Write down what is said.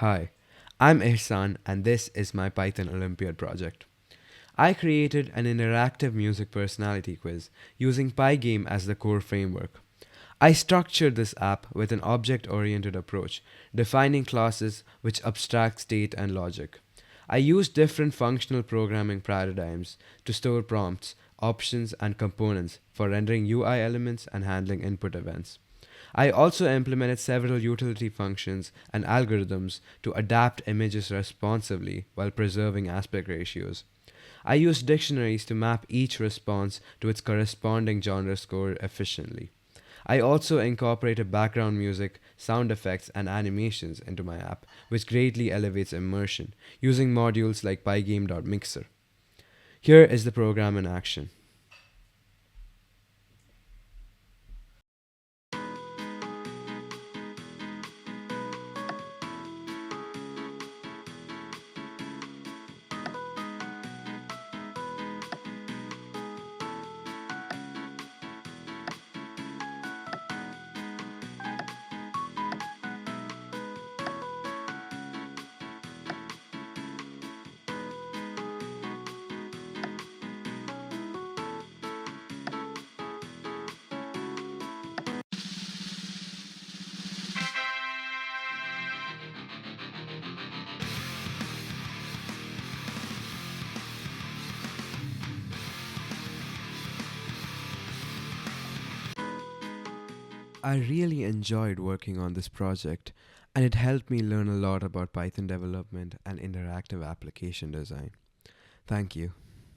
Hi, I'm Ihsan and this is my Python Olympiad project. I created an interactive music personality quiz using Pygame as the core framework. I structured this app with an object oriented approach, defining classes which abstract state and logic. I used different functional programming paradigms to store prompts, options, and components for rendering UI elements and handling input events. I also implemented several utility functions and algorithms to adapt images responsively while preserving aspect ratios. I used dictionaries to map each response to its corresponding genre score efficiently. I also incorporated background music, sound effects, and animations into my app, which greatly elevates immersion, using modules like pygame.mixer. Here is the program in action. I really enjoyed working on this project, and it helped me learn a lot about Python development and interactive application design. Thank you.